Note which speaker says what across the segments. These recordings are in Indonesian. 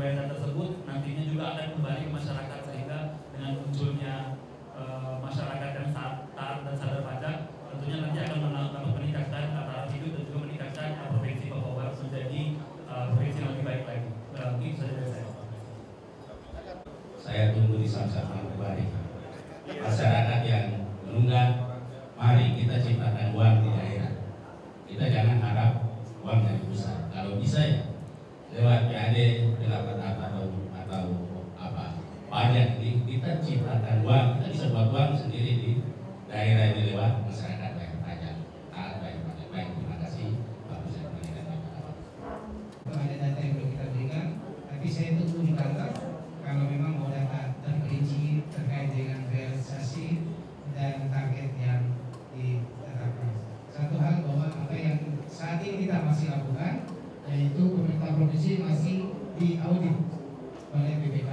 Speaker 1: pembayaran tersebut nantinya juga akan kembali ke masyarakat, sehingga dengan munculnya masyarakat yang taat dan sadar pajak tentunya nanti akan meningkatkan taraf hidup dan juga meningkatkan provinsi Papua Barat menjadi provinsi yang lebih baik lagi. Itu saja dari saya.
Speaker 2: Saya tunggu di sama-sama kembali. Masyarakat yang menunggak, mari kita ciptakan uang di daerah. Kita jangan harap uang dari pusat. Kalau bisa ya lewat PAD, lewat atau apa pajak ini kita ciptakan uang. Kita bisa buat uang sendiri di daerah ini lewat masyarakat bayar pajak. Bayar pajak. Baik, terima kasih Pak Presiden.
Speaker 3: Ada data yang belum kita berikan, tapi saya tunggu di kantor kalau memang mau data terperinci terkait dengan realisasi dan target yang ditetapkan. Satu hal bahwa apa yang saat ini kita masih lakukan, yaitu pemerintah provinsi masih diaudit oleh BPK,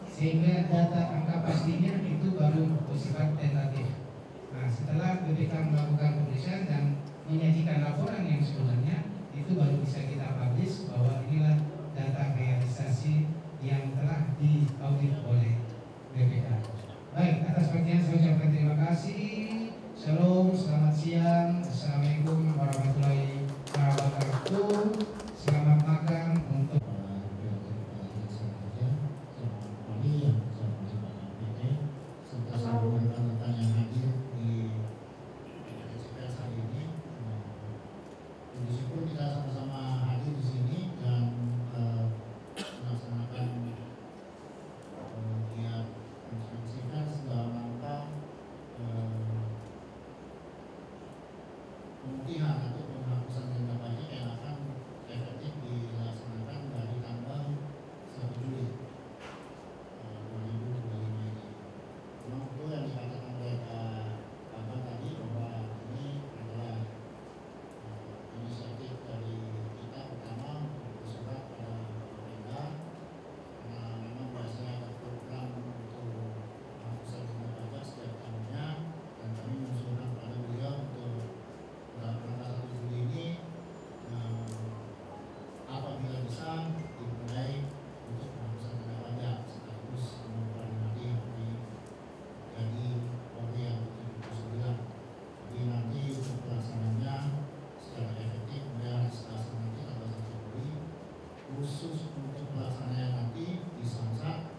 Speaker 3: sehingga data angka pastinya itu baru bersifat tentatif. Nah, setelah BPK melakukan pemeriksaan dan menyajikan laporan yang sebenarnya, itu baru bisa kita publish bahwa inilah data realisasi yang telah diaudit oleh BPK. Baik, atas perhatian saya ucapkan terima kasih. Shalom, selamat siang. Assalamualaikum warahmatullahi wabarakatuh. Selamat makan untuk
Speaker 4: serta seluruh rekan-rekan yang hadir di SPS hari ini. Meskipun kita sama-sama hadir di sini dan melaksanakan kegiatan konferensikan dalam rangka pemutihan atau penghapusan denda pajak yang akan efektif dilaksanakan dari tanggal 1 Juli 2025 ini. Memang itu yang dikatakan oleh Pak Kabar tadi bahwa ini adalah inisiatif dari kita pertama bersurat pada pemerintah, karena memang biasanya ada program untuk penghapusan denda pajak setiap tahunnya, dan kami mengusulkan pada beliau untuk dalam rangka 1 Juli ini apabila bisa dimulai untuk penghapusan denda pajak sekaligus membuka nanti jadi OD yang ke-79. Jadi nanti untuk pelaksananya secara efektif mulai Selasa nanti tanggal 1 Juli, khusus untuk pelaksananya nanti di Samsat.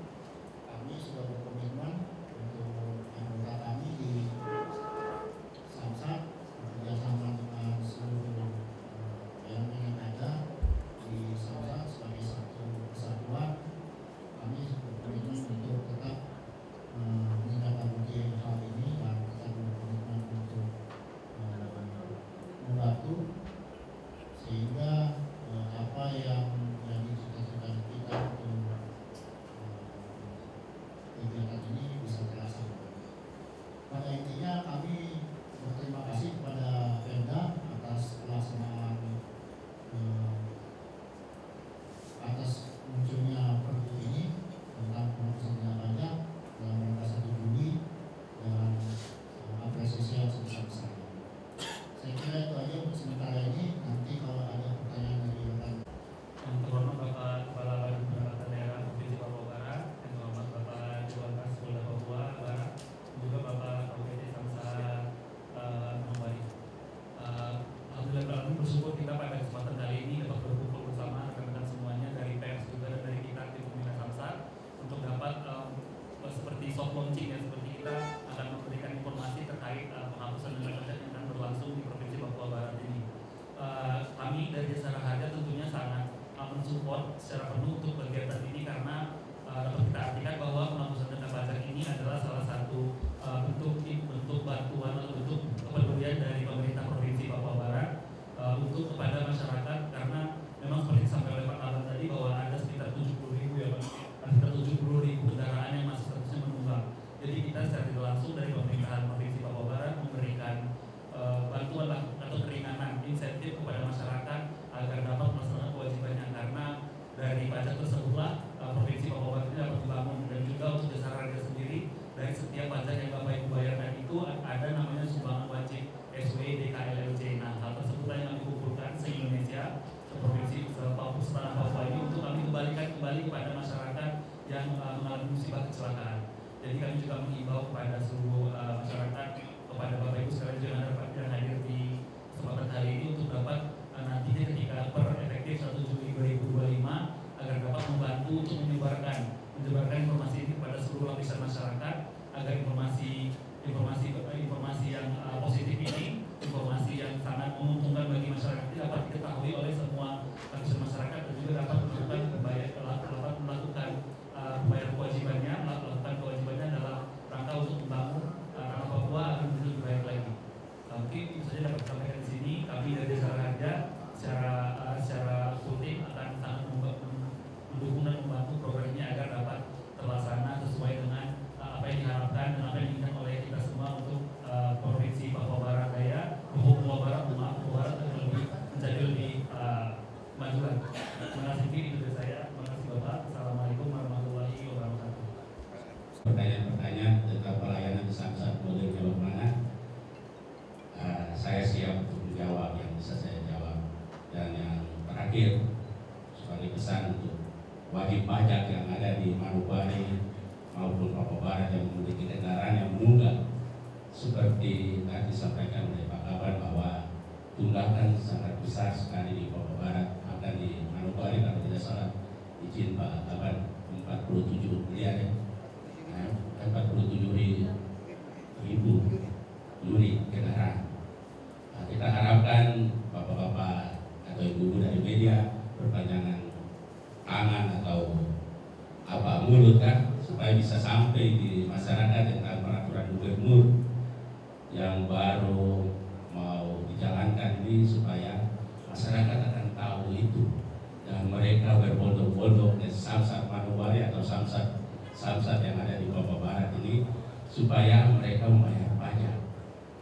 Speaker 4: Kami sudah berkomitmen untuk anggota kami di Samsat bekerjasama dengan seluruh elemen yang ada di Samsat sebagai satu kesatuan. Kami berkomitmen untuk tetap menindaklanjuti hal ini dan kita berkomitmen untuk membantu sehingga apa yang menjadi cita-cita kita untuk kegiatan ini bisa terlaksana. Pada intinya kami berterima kasih kepada Pemda atas pelaksanaan atas munculnya perpu ini tentang penghapusan denda pajak dalam rangka 1 Juli dan apresiasi yang sebesar-besarnya. Saya kira itu aja untuk sementara ini. Nanti kalau ada pertanyaan dari rekan.
Speaker 1: Yang terhormat Bapak Kepala Badan Pendapatan Daerah Provinsi Papua Barat, yang terhormat Bapak Dewan Pers Polda Papua Barat, juga Bapak KUPT Samsat Nombari. Alhamdulillah bersyukur kita pada kesempatan kali ini dapat berkumpul bersama rekan-rekan semuanya dari pers juga dan dari kita tim Pembina Samsat untuk dapat seperti soft launching ya, seperti kita akan memberikan informasi terkait penghapusan denda pajak yang akan berlangsung di Provinsi Papua Barat ini. Kami dari Jasa Raharja tentunya sangat mensupport secara penuh untuk kegiatan ini, karena dapat kita artikan bahwa penghapusan denda pajak ini adalah salah satu bentuk bantuan atau bentuk kepedulian dari pemerintah Provinsi Papua Barat untuk kepada masyarakat, karena memang seperti disampaikan oleh Pak Kabar tadi bahwa ada sekitar 70.000 ya Pak, sekitar 70.000 kendaraan yang masih statusnya menunggak. Jadi kita secara tidak langsung dari pemerintahan Provinsi Papua Barat memberikan bantuan atau keringanan insentif kepada masyarakat agar dapat melaksanakan kewajibannya, karena dari pajak tersebutlah Provinsi Papua Barat ini dapat dibangun dan juga yang mengalami musibah kecelakaan. Jadi kami juga mengimbau kepada seluruh masyarakat, kepada Bapak Ibu sekalian yang hadir di kesempatan hari ini untuk dapat nantinya ketika per efektif 1 Juli 2025 agar dapat membantu untuk menyebarkan informasi ini kepada seluruh lapisan masyarakat agar informasi yang positif ini, informasi yang sangat menguntungkan bagi masyarakat ini dapat diketahui oleh semua lapisan masyarakat dan juga dapat melakukan kewajibannya dalam rangka untuk membangun tanah Papua agar menjadi lebih baik lagi. Mungkin itu saja dapat disampaikan di sini. Kami dari Desa Raharja secara full tim akan sangat mendukung dan membantu program ini agar dapat terlaksana sesuai dengan apa yang diharapkan dan apa yang diinginkan oleh kita semua untuk provinsi Papua Barat Daya, Papua Barat agar menjadi lebih majuan. Terima kasih, itu dari saya. Terima kasih Bapak. Assalamualaikum warahmatullahi wabarakatuh.
Speaker 2: Pertanyaan-pertanyaan tentang pelayanan Samsat modelnya bagaimana? Saya siap untuk menjawab yang bisa saya jawab. Dan yang terakhir sebagai pesan untuk wajib pajak yang ada di Manokwari maupun Papua Barat yang memiliki kendaraan yang menunggak, seperti tadi disampaikan oleh Pak Kaban bahwa tunggakan sangat besar sekali di Papua Barat, akan di Manokwari kalau tidak salah izin Pak Kaban 47 miliar ya, 47.000 unit kendaraan. Kita harapkan bapak-bapak atau ibu-ibu dari media berpanjangan tangan atau mulut kan, supaya bisa sampai di masyarakat tentang peraturan gubernur yang baru mau dijalankan ini, supaya masyarakat akan tahu itu dan mereka berbondong-bondong ke Samsat Manokwari atau Samsat yang ada di Papua Barat ini, supaya mereka membayar pajak.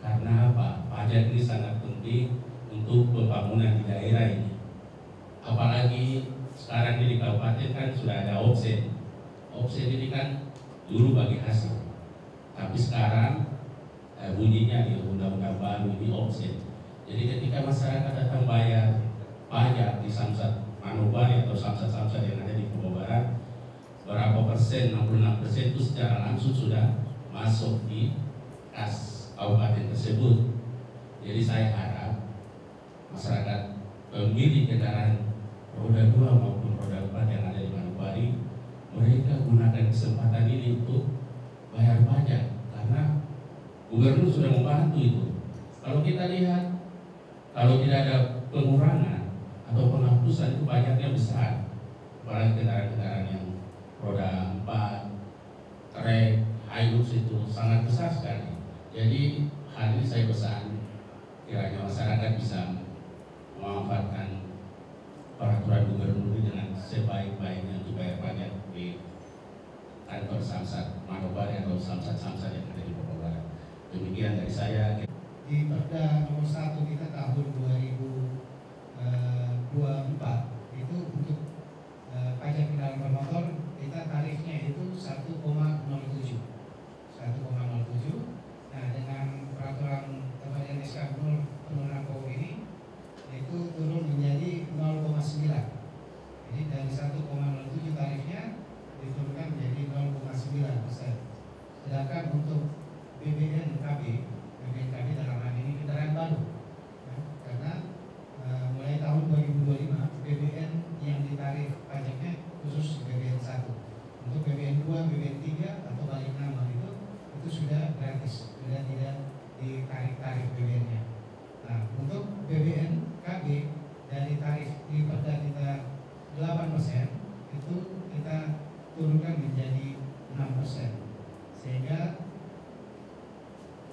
Speaker 2: Karena apa? Pajak ini sangat penting untuk pembangunan di daerah ini. Apalagi sekarang ini di kabupaten kan sudah ada offset. Offset ini kan dulu bagi hasil, tapi sekarang bunyinya di undang-undang baru ini offset. Jadi ketika masyarakat datang bayar pajak di Samsat Manokwari atau Samsat yang ada di Papua Barat, berapa persen, 66% itu secara langsung sudah masuk di kas kabupaten tersebut. Jadi saya harap masyarakat pemilik kendaraan roda 2 maupun roda 4 yang ada di Manokwari, mereka gunakan kesempatan ini untuk bayar pajak, karena gubernur sudah membantu itu. Kalau kita lihat, kalau tidak ada pengurangan atau penghapusan itu pajaknya besar, apalagi kendaraan-kendaraan yang roda 4, trek, Hilux itu sangat besar sekali. Jadi hari ini saya pesan kiranya masyarakat bisa memanfaatkan peraturan gubernur ini dengan sebaik-baiknya untuk bayar pajak di kantor Samsat Manokwari atau Samsat yang ada di Papua Barat. Demikian dari saya.
Speaker 3: Di Perda nomor 1 kita tahun 2024 itu untuk pajak kendaraan bermotor kita tarifnya itu 1,07. Nah, dengan peraturan Kementerian SK penurunan PO ini itu turun menjadi 0,9. Jadi dari 1,07 tarifnya diturunkan menjadi 0,9%. Sedangkan untuk BBM KB dalam hal ini kendaraan baru, ya, karena mulai tahun 2025 BBM yang ditarif pajaknya khusus BBM 1. Untuk BBM 2, BBM 3 atau balik nama itu sudah gratis, sudah tidak ditarik tarif BBM-nya. Nah, untuk BBM KB dari tarif di Perda kita 8%, itu kita turunkan menjadi 6%, sehingga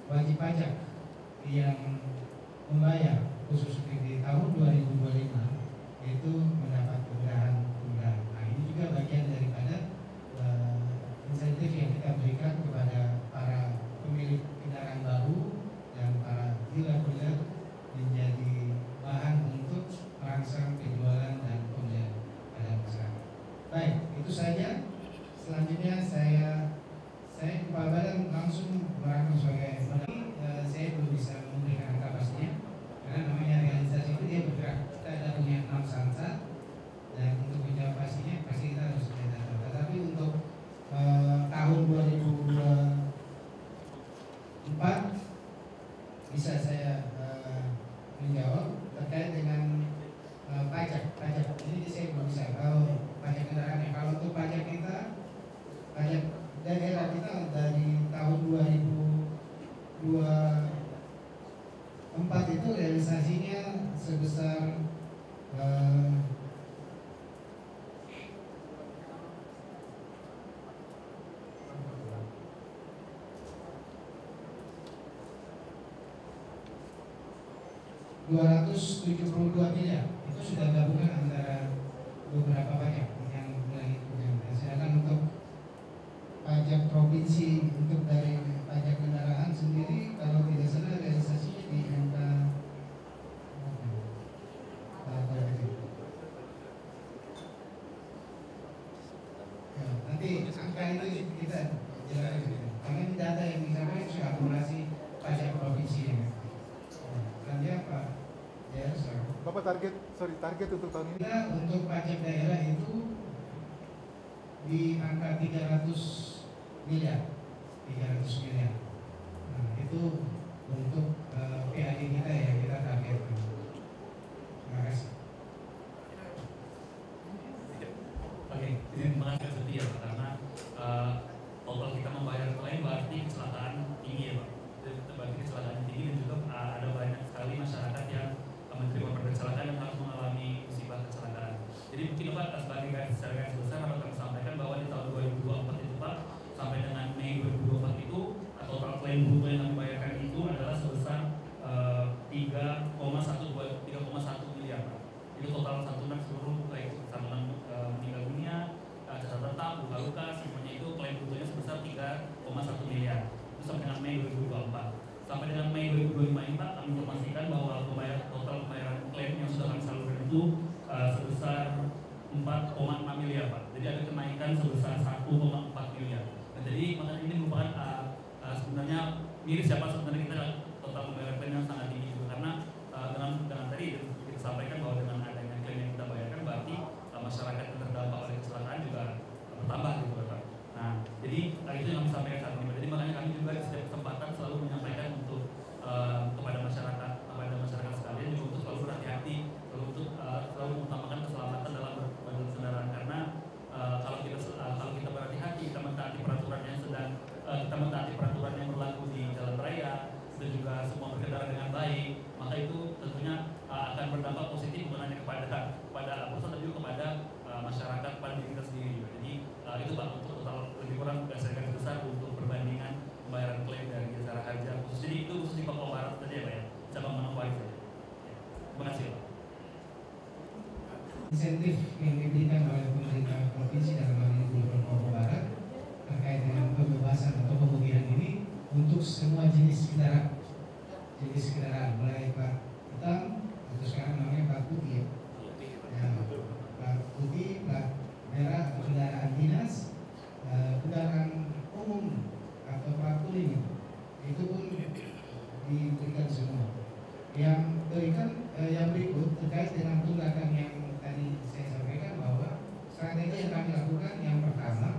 Speaker 3: wajib pajak yang membayar khusus di tahun 2025 itu mendapat kemudahan. Nah, ini juga bagian daripada insentif yang kita berikan kepada para pemilik kendaraan baru dan para dealer-dealer menjadi bahan untuk merangsang penjualan dan pembelian pada masyarakat. Baik, itu saja. Selanjutnya saya Kepala Badan langsung merangkum sebagai saya belum bisa memberikan angka pastinya karena namanya realisasi itu dia bergerak. Kita ada punya 6 Samsat dan untuk menjawab pastinya pasti kita harus melihat data. Tetapi untuk 272 miliar. Itu sudah gabungan antara beberapa pajak yang mulai dilakukan. Sedangkan untuk pajak provinsi untuk dari pajak kendaraan sendiri kalau tidak salah realisasinya di angka nanti angka itu kita jelaskan karena ini data yang disampaikan sudah akumulasi pajak provinsi ya. Selanjutnya Pak ya,
Speaker 5: Bapak target untuk tahun ini?
Speaker 3: Kita untuk pajak daerah itu di angka 300 miliar. Nah, itu untuk PAD kita ya, kita targetkan. Terima kasih.
Speaker 1: Oke, terima kasih setia Pak, karena total kita membayar klaim berarti kecelakaan tinggi ya Pak. Berarti kecelakaan tinggi dan juga ada banyak sekali masyarakat yang menerima korban kecelakaan yang harus mengalami musibah kecelakaan. Jadi mungkin Pak sebagai secara garis besar harus kami sampaikan bahwa di tahun 2024 itu Pak sampai dengan Mei 2024 itu total klaim bruto yang kami bayarkan itu adalah sebesar 3,1 miliar Pak. Itu total santunan seluruh baik santunan meninggal dunia, catatan tetap, luka-luka, semuanya itu klaim brutonya sebesar 3,1 miliar. Itu sampai dengan Mei 2024. Sampai dengan Mei 2025 ini Pak, kami informasikan bahwa total pembayaran klaim yang sudah kami salurkan itu sebesar 4,6 miliar Pak. Jadi ada kenaikan sebesar 1,4 miliar. Nah, jadi makanya ini merupakan sebenarnya miris siapa sebenarnya kita total pembayaran klaim yang sangat tinggi itu karena dengan tadi kita sampaikan bahwa dengan adanya klaim yang kita bayarkan berarti masyarakat yang terdampak oleh kecelakaan juga bertambah gitu Pak. Nah, jadi itu yang kami sampaikan saat ini. Jadi makanya kami juga di setiap kesempatan selalu menyampaikan untuk kepada masyarakat sekalian juga untuk selalu berhati-hati, selalu mengutamakan keselamatan dalam berkendara karena kalau kita berhati-hati, kita mentaati peraturan yang berlaku di jalan raya dan juga semua berkendara dengan baik, maka itu tentunya akan berdampak positif bukan hanya kepada perusahaan tapi juga kepada masyarakat, pada diri kita sendiri. Jadi itu Pak untuk total lebih kurang garis besar untuk perbandingan pembayaran klaim dari jasa harja khusus. Jadi itu khusus di Papua Barat tadi ya Pak ya, cabang Manokwari saja. Terima kasih Pak.
Speaker 3: Insentif yang diberikan oleh pemerintah provinsi dalam hal ini Gubernur Papua Barat terkait dengan pembebasan atau pemulihan ini untuk semua jenis kendaraan mulai plat hitam atau sekarang namanya plat putih ya, plat putih, plat merah atau kendaraan dinas, kendaraan umum atau plat kuning itu pun diberikan semua. Yang berikut terkait dengan tunggakan yang tadi saya sampaikan bahwa strategi yang kami lakukan yang pertama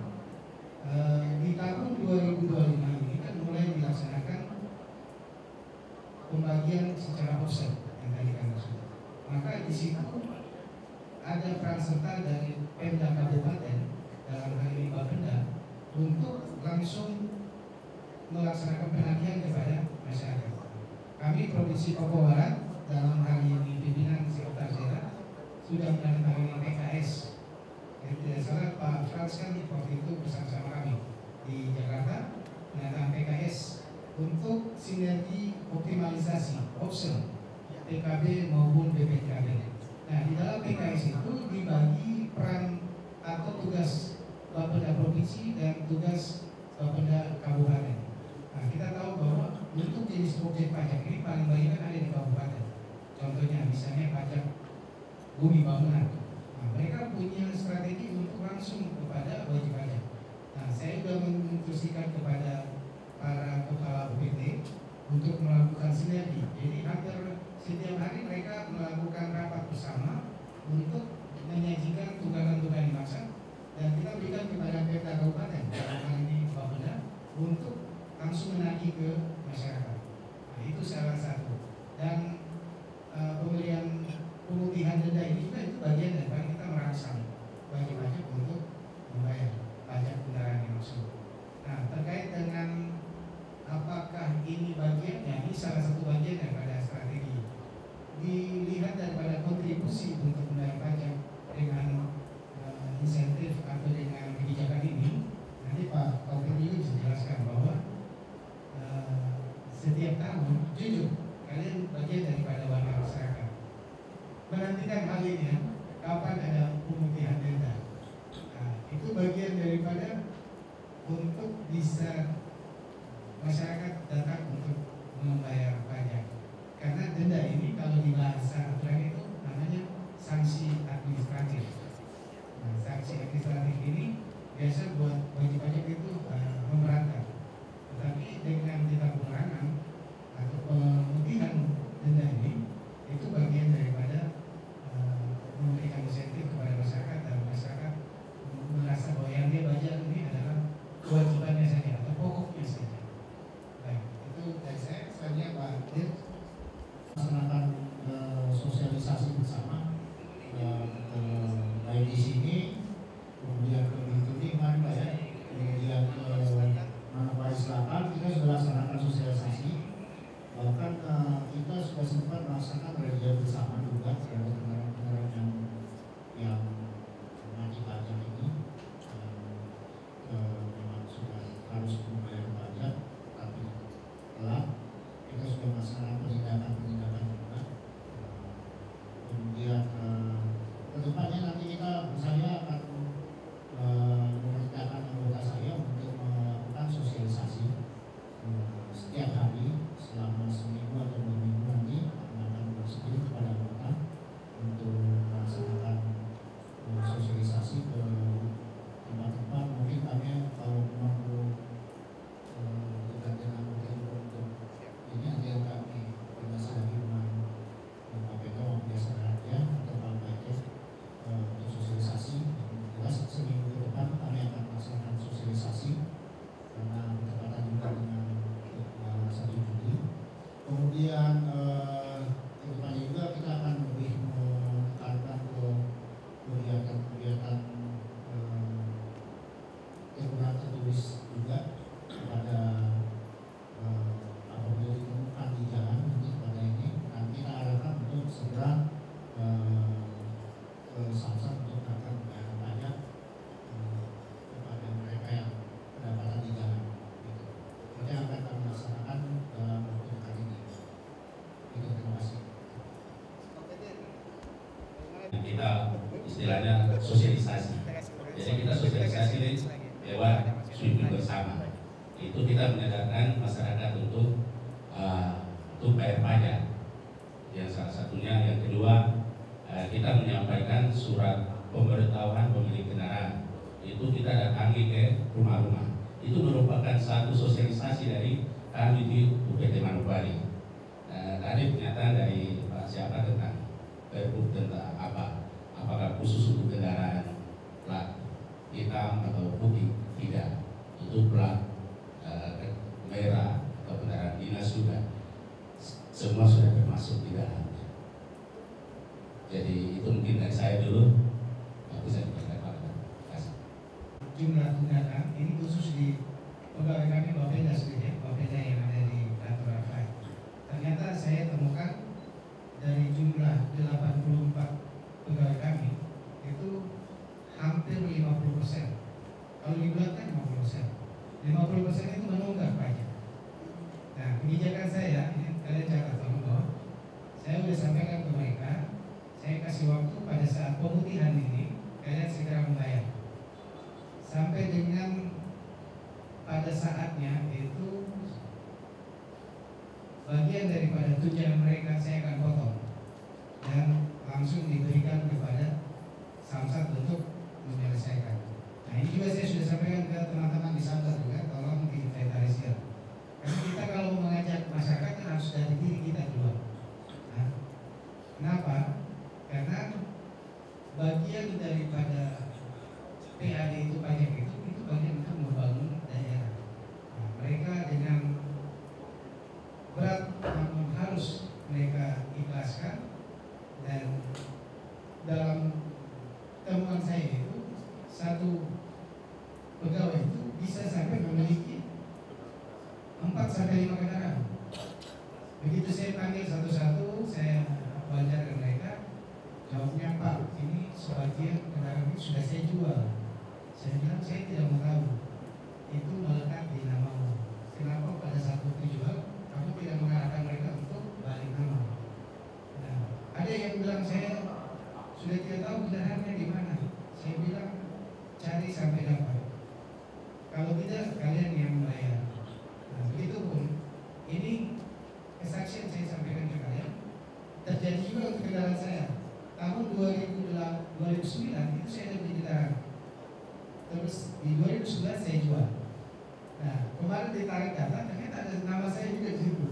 Speaker 3: di tahun 2025 ini kan mulai dilaksanakan pembagian secara offset yang tadi kami sebut. Maka di situ ada peran serta dari Pemda Kabupaten dalam hal ini Bapenda untuk langsung melaksanakan penagihan kepada masyarakat. Kami Provinsi Papua Barat dalam hal ini pimpinan Sekretaris Daerah sudah menandatangani PKS. Yang tidak salah Pak Frans kan waktu itu bersama-sama kami di Jakarta menandatangani PKS untuk sinergi optimalisasi option PKB maupun BPKB. Nah di dalam PKS itu dibagi peran atau tugas Bapeda Provinsi dan tugas Bapeda Kabupaten. Nah kita tahu bahwa untuk jenis objek pajak ini paling banyak ada di kabupaten. Contohnya misalnya pajak bumi bangunan. Nah, mereka punya strategi untuk langsung kepada wajib pajak. Nah, saya sudah menginstruksikan kepada para kepala BPT untuk melakukan sinergi. Jadi hampir setiap hari mereka melakukan rapat bersama untuk menyajikan tunggakan-tunggakan dimaksud dan kita berikan kepada Pemda Kabupaten dalam hal ini Bapeda untuk langsung menagih ke masyarakat. Nah, itu salah satu. Dan pemberian pemutihan denda ini juga itu bagian dari kita merangsang wajib pajak untuk membayar pajak kendaraan yang masuk. Nah, terkait dengan apakah ini bagiannya, ini salah satu bagian daripada strategi. Dilihat daripada kontribusi untuk membayar pajak dengan insentif atau dengan kebijakan ini, nanti Pak Taufik juga bisa jelaskan bahwa setiap tahun, jujur, kalian bagian daripada warga masyarakat bagian daripada untuk bisa masyarakat datang untuk membayar pajak. Karena denda ini kalau di bahasa aturan itu namanya sanksi administratif. Nah, sanksi administratif ini biasa buat wajib pajak itu memberatkan. Tetapi dengan kita pengurangan atau pemutihan denda ini, itu bagian daripada memberikan insentif kepada masyarakat dan masyarakat merasa bahwa yang dia bayar ini adalah kewajibannya saja atau pokoknya saja. Baik, itu dari saya. Selanjutnya Pak Dir.
Speaker 4: Melaksanakan sosialisasi bersama baik di sini, kemudian ke Bintuni kemarin Pak ya, kemudian ke Manokwari Selatan kita sudah laksanakan sosialisasi. Bahkan kita sudah sempat melaksanakan razia bersama juga terhadap kendaraan-kendaraan yang wajib pajak ini memang sudah harus membayar pajak tapi telat. Kita sudah melaksanakan penindakan juga. Kemudian kedepannya nanti saya akan memerintahkan anggota saya untuk melakukan sosialisasi setiap hari selama seminggu atau 2 minggu nanti akan bersedia kepada anggota untuk melaksanakan sosialisasi ke tempat-tempat. Mungkin kami kalau memang perlu gantian anggota untuk ini nanti kami koordinasi lagi dengan KPK biasa ya atau Pak Baiknya untuk sosialisasi. Jelas seminggu ke depan kami akan melaksanakan sosialisasi karena bertepatan juga dengan 1 Juli. Kemudian kedepannya juga kita akan lebih menekankan ke kegiatan-kegiatan teguran tertulis juga kepada apabila ditemukan di jalan nanti pada ini, nanti kita harapkan untuk segera ke Samsat untuk melakukan pembayaran pajak kepada mereka yang kedapatan di jalan. Gitu. Itu yang akan kami laksanakan dalam waktu dekat ini. Itu terima kasih.
Speaker 2: Kita istilahnya sosialisasi. Jadi kita sosialisasi lewat sweeping bersama. Itu kita menyadarkan masyarakat untuk bayar pajak. Yang salah satunya, yang kedua kita menyampaikan surat pemberitahuan pemilik kendaraan. Itu kita datangi ke rumah-rumah. Itu merupakan satu sosialisasi dari kami di UPT Manokwari. Tadi pernyataan dari Pak siapa tentang pergub tentang apakah khusus untuk kendaraan plat hitam atau putih? Tidak, itu plat merah atau kendaraan dinas juga semua sudah termasuk di dalamnya. Jadi itu mungkin dari saya dulu. Aku bisa dikatakan.
Speaker 3: Jumlah tunggakan ini khusus di pegawai kami Bapeda sebenarnya, Bapeda yang ada di kantor Rafai. Ternyata saya temukan dari jumlah 84 pegawai kami itu hampir 50%. Kalau dibulatkan 50%. 50% itu menunggak pajak. Nah, kebijakan saya ini kalian catat bahwa saya sudah sampaikan ke mereka, saya kasih waktu pada saat pemutihan ini kalian segera membayar. Sampai dengan pada saatnya itu bagian daripada tunjangan mereka saya akan potong dan langsung diberikan kepada Samsat untuk menyelesaikan. Nah ini juga saya sudah sampaikan ke teman-teman di Samsat juga, tolong diinventarisir. Karena kita kalau mengajak masyarakat kan harus dari diri kita dulu. Nah, kenapa? Karena bagian daripada PAD itu pajak itu bagian untuk membangun daerah. Nah, mereka dengan berat namun harus mereka ikhlaskan, dan dalam temuan saya itu satu pegawai itu bisa sampai memiliki 4-5 kendaraan. Begitu saya panggil satu-satu, saya wawancara dengan mereka, jawabnya Pak, ini sebagian kendaraan ini sudah saya jual. Saya bilang saya tidak mau tahu, itu melekat di namamu. Kenapa pada saat itu jual, kamu tidak mengarahkan mereka untuk balik nama? Nah, ada yang bilang saya sudah tidak tahu kendaraannya di mana. Saya bilang cari sampai dapat. tidak kalian yang membayar. Nah, begitupun ini kesaksian saya sampaikan ke kalian terjadi juga untuk kendaraan saya. Tahun 2009 itu saya ada beli kendaraan. Terus di 2011 saya jual. Nah, kemarin ditarik data, ternyata ada nama saya juga di situ.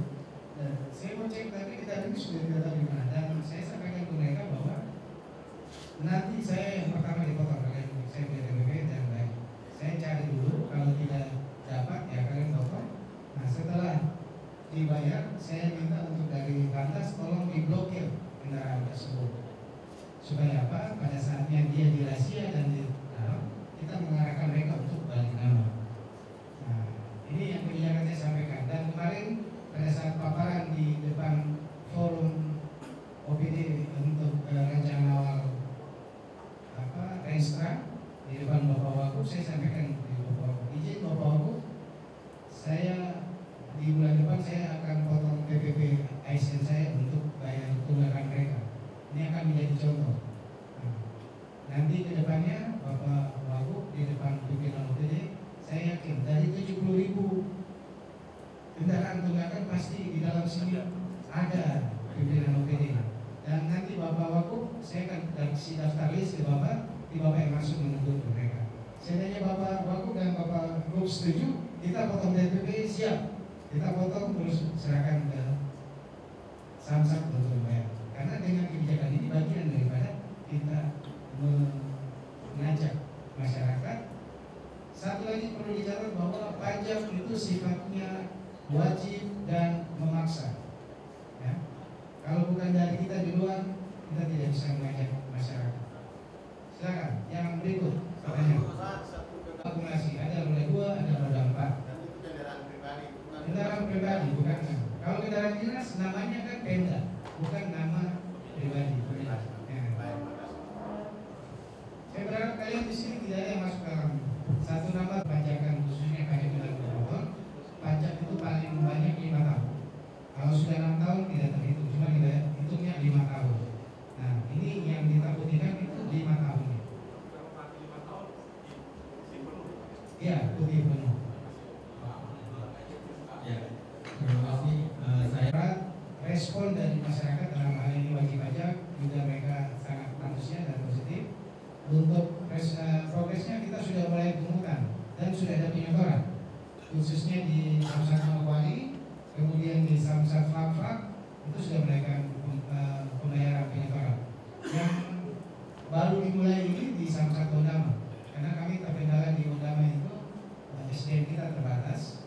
Speaker 3: Nah, saya mau cek tapi kita ini sudah tidak tahu di mana. Dan saya sampaikan ke mereka bahwa nanti saya yang pertama dipotong kalian, saya BTPP dan baik. Saya cari dulu, kalau tidak dapat ya kalian potong. Nah, setelah dibayar, saya minta untuk dari lantas tolong diblokir kendaraan tersebut. Supaya apa? Pada saatnya dia dirahasia dan di dalam, kita mengarahkan mereka untuk balik nama. Nah, ini yang kebijakan saya sampaikan. Dan kemarin pada saat paparan di depan forum OPD untuk rencana awal Renstra di depan Bapak Wagub, saya sampaikan di Bapak Wagub, izin Bapak Wagub, saya di bulan depan saya akan potong PPP ASN saya untuk bayar tunggakan mereka. Ini akan menjadi contoh. Nah, nanti ke depannya Bapak Wagub di depan pimpinan OPD, saya yakin dari 70.000 kendaraan tunggakan pasti di dalam sini ada pimpinan OPD. Dan nanti Bapak Wagub, saya akan kasih daftar list ke Bapak, di Bapak yang masuk menuntut mereka. Seandainya Bapak Wagub dan Bapak Wagub setuju, kita potong DPP, siap. Kita potong terus serahkan ke Samsat untuk membayar. Karena dengan kebijakan ini bagian daripada kita mengajak masyarakat. Satu lagi perlu dicatat bahwa pajak itu sifatnya wajib dan memaksa. Ya. Kalau bukan dari kita di luar, kita tidak bisa mengajak masyarakat. Silakan, yang berikut pertanyaan. Akumulasi, ada roda 2, ada roda 4. Kendaraan pribadi, bukan. Kalau kendaraan dinas namanya kan Pemda, bukan nama pribadi. Ya. Saya berharap kalian di sini tidak ada yang masuk dalam satu nama pajakan, khususnya pajak kendaraan bermotor. Pajak itu paling banyak 5 tahun. Kalau sudah 6 tahun tidak terhitung, cuma tidak hitungnya 5 tahun. Nah, ini yang ditakutkan itu 5 tahun. Iya, putih penuh.
Speaker 2: Ya, terima kasih. Saya
Speaker 3: respon dari masyarakat dalam hal ini wajib pajak juga mereka sangat antusias dan positif. Untuk progresnya kita sudah mulai pungutan dan sudah ada penyetoran, khususnya di Samsat Manokwari, kemudian di Samsat Flak itu sudah melakukan pembayaran penyetoran. Yang baru dimulai ini di Samsat Ondama, karena kami terkendala di Ondama itu SDM kita terbatas,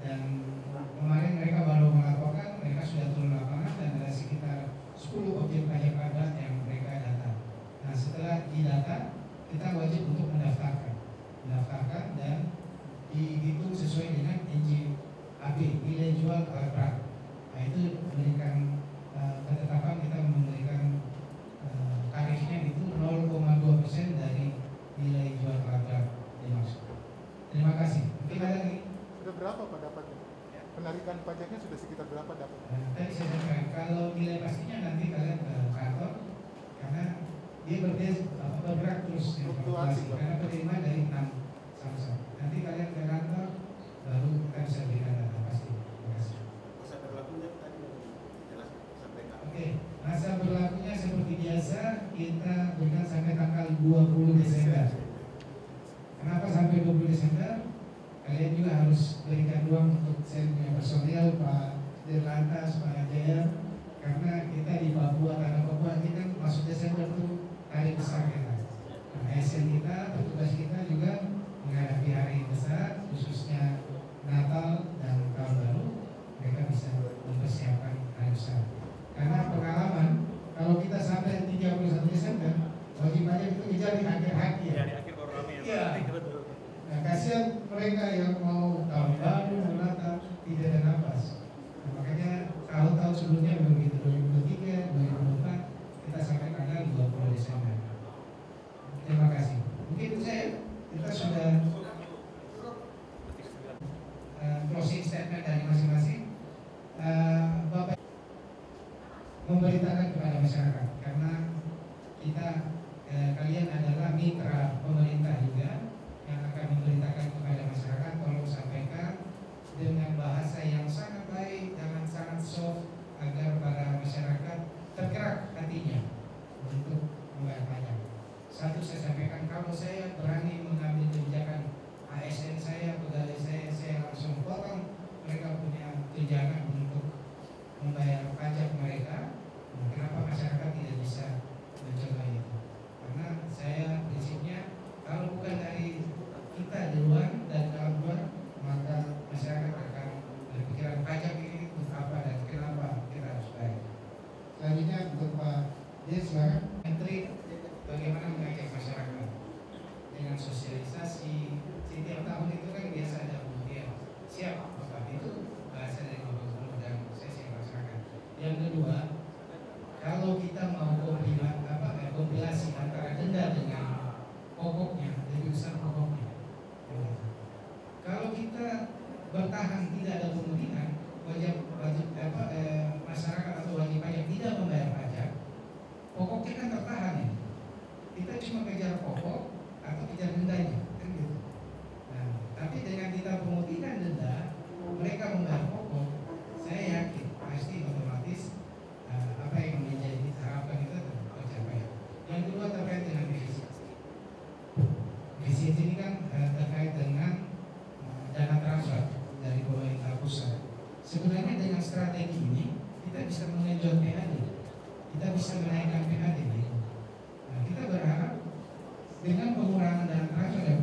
Speaker 3: dan kemarin mereka baru melaporkan mereka sudah turun lapangan dan ada sekitar 10 objek pajak padat yang mereka data. Nah, setelah didata kita wajib untuk mendaftarkan dan dihitung sesuai dengan NJAB, nilai jual alat berat. Nah, itu memberikan ketetapan kita memberikan tarifnya itu 0,2% dari nilai jual alat berat dimaksud. Terima kasih. Mungkin ada lagi.
Speaker 5: Sudah berapa Pak dapatnya? Penarikan pajaknya sudah sekitar berapa dapat?
Speaker 3: Tadi saya sampaikan, kalau nilai pastinya nanti kalian ke kantor, karena dia bergerak terus
Speaker 5: Fluktuasi,
Speaker 3: karena penerima dari 6 Samsat. Nanti kalian ke kantor, baru kita bisa berikan data pasti. Terima kasih.
Speaker 6: Masa berlakunya tadi jelas sampaikan.
Speaker 3: Oke, masa berlakunya seperti biasa kita berikan sampai tanggal 20 Desember. Kenapa sampai 20 Desember? Kalian juga harus berikan ruang untuk saya punya personil, Pak Dirlantas, Pak Jaya, karena kita di Papua, tanah Papua ini kan masuk Desember itu hari besar kita. Nah, ASN kita, petugas kita juga menghadapi hari besar, khususnya Natal dan Tahun Baru, mereka bisa mempersiapkan hari besar. Karena pengalaman, kalau kita sampai 31 Desember, wajib pajak itu ngejar di akhir-akhir.
Speaker 1: Ya, di akhir baru rame ya.
Speaker 3: Iya. Nah, kasihan mereka yang mau tahun baru, Natal, tidak ada nafas. Nah, makanya tahun-tahun sebelumnya begitu, 2023, 2024, kita sampai tanggal 20 Desember. Terima kasih. Mungkin itu saya, kita sudah closing statement dari masing-masing. Bapak memberitakan kepada masyarakat, karena kita kalian adalah mitra pemerintah juga yang akan memberitakan kepada masyarakat. bertahan tidak ada pemutihan, masyarakat atau wajib pajak tidak membayar pajak, pokoknya kan tertahan ini. Kita cuma kejar pokok atau kejar dendanya, kan gitu. Nah, tapi dengan kita pemutihan denda, mereka membayar pokok, saya yakin pasti otomatis apa yang menjadi harapan itu tercapai. Yang kedua terkait dengan defisit. Defisit ini kan terkait dengan dana transfer dari pemerintah pusat. Sebenarnya dengan strategi ini kita bisa mengenjot PAD, kita bisa menaikkan PAD. Nah, kita berharap dengan pengurangan dana transfer dan